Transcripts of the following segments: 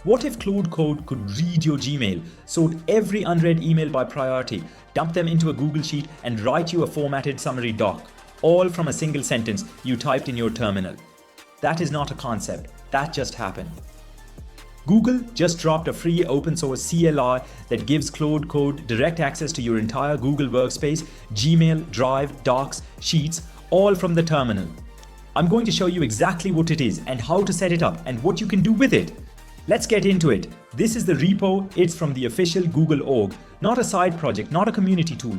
What if Claude Code could read your Gmail, sort every unread email by priority, dump them into a Google Sheet, and write you a formatted summary doc, all from a single sentence you typed in your terminal? That is not a concept, that just happened. Google just dropped a free open source CLI that gives Claude Code direct access to your entire Google Workspace, Gmail, Drive, Docs, Sheets, all from the terminal. I'm going to show you exactly what it is and how to set it up and what you can do with it. Let's get into it. This is the repo. It's from the official Google org, not a side project, not a community tool.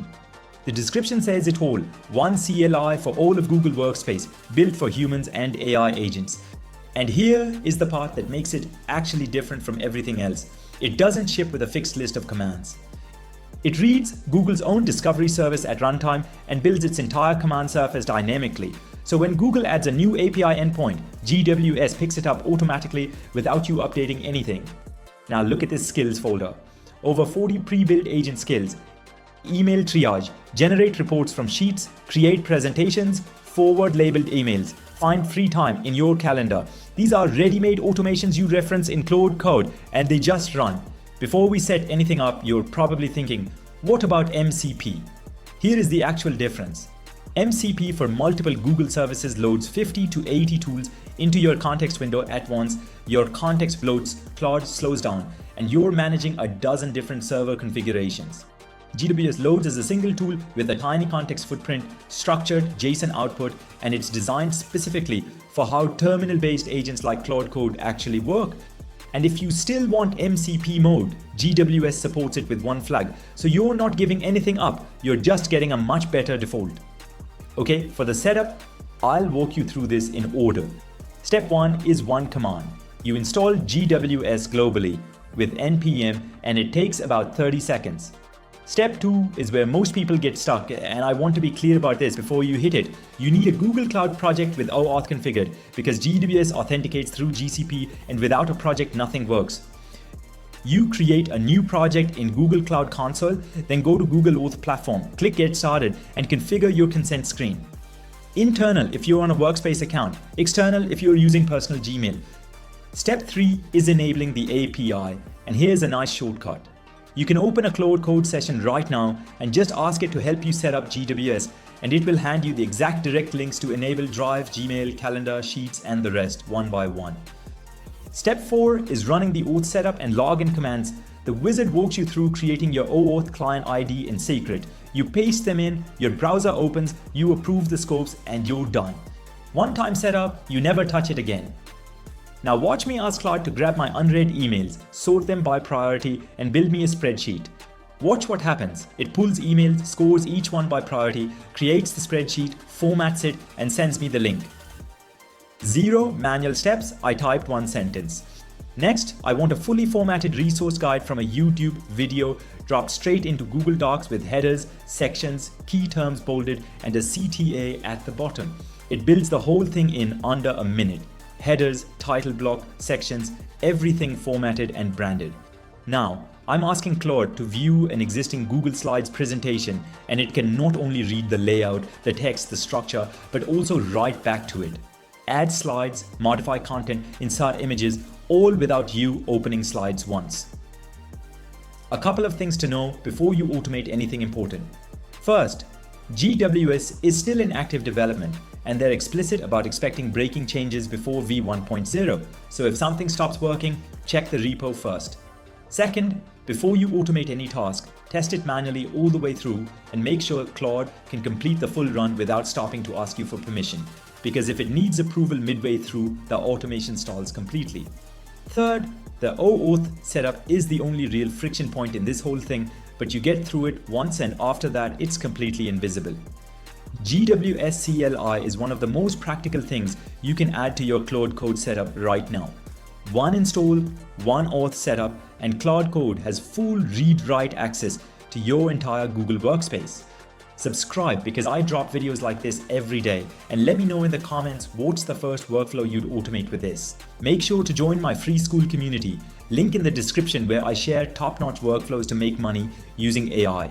The description says it all, one CLI for all of Google Workspace, built for humans and AI agents. And here is the part that makes it actually different from everything else. It doesn't ship with a fixed list of commands. It reads Google's own discovery service at runtime and builds its entire command surface dynamically. So when Google adds a new API endpoint, GWS picks it up automatically without you updating anything. Now look at this skills folder. Over 40 pre-built agent skills. Email triage, generate reports from sheets, create presentations, forward labeled emails, find free time in your calendar. These are ready-made automations you reference in Claude Code and they just run. Before we set anything up, you're probably thinking, what about MCP? Here is the actual difference. MCP for multiple Google services loads 50 to 80 tools into your context window at once. Your context bloats, Claude slows down, and you're managing a dozen different server configurations. GWS loads as a single tool with a tiny context footprint, structured JSON output, and it's designed specifically for how terminal-based agents like Claude Code actually work. And if you still want MCP mode, GWS supports it with one flag, so you're not giving anything up, you're just getting a much better default. Okay, for the setup, I'll walk you through this in order. Step 1 is one command. You install GWS globally with npm and it takes about 30 seconds. Step 2 is where most people get stuck, and I want to be clear about this before you hit it. You need a Google Cloud project with OAuth configured because GWS authenticates through GCP and without a project nothing works. You create a new project in Google Cloud Console, then go to Google Auth platform, click Get Started and configure your consent screen. Internal if you're on a Workspace account, external if you're using personal Gmail. Step 3 is enabling the API, and here's a nice shortcut. You can open a Claude Code session right now and just ask it to help you set up GWS, and it will hand you the exact direct links to enable Drive, Gmail, Calendar, Sheets and the rest one by one. Step 4 is running the auth setup and login commands. The wizard walks you through creating your OAuth client ID in secret. You paste them in, your browser opens, you approve the scopes and you're done. One time setup, you never touch it again. Now watch me ask Claude to grab my unread emails, sort them by priority and build me a spreadsheet. Watch what happens. It pulls emails, scores each one by priority, creates the spreadsheet, formats it and sends me the link. 0 manual steps, I typed one sentence. Next, I want a fully formatted resource guide from a YouTube video dropped straight into Google Docs with headers, sections, key terms bolded, and a CTA at the bottom. It builds the whole thing in under a minute. Headers, title block, sections, everything formatted and branded. Now, I'm asking Claude to view an existing Google Slides presentation, and it can not only read the layout, the text, the structure, but also write back to it. Add slides, modify content, insert images, all without you opening slides once. A couple of things to know before you automate anything important. First, GWS is still in active development, and they're explicit about expecting breaking changes before v1.0, so if something stops working, check the repo first. Second, before you automate any task, test it manually all the way through and make sure Claude can complete the full run without stopping to ask you for permission, because if it needs approval midway through, the automation stalls completely. Third, the OAuth setup is the only real friction point in this whole thing, but you get through it once and after that it's completely invisible. GWS CLI is one of the most practical things you can add to your Claude Code setup right now. One install, one auth setup, and Claude Code has full read-write access to your entire Google Workspace. Subscribe because I drop videos like this every day, and let me know in the comments what's the first workflow you'd automate with this. Make sure to join my free school community, link in the description, where I share top-notch workflows to make money using AI.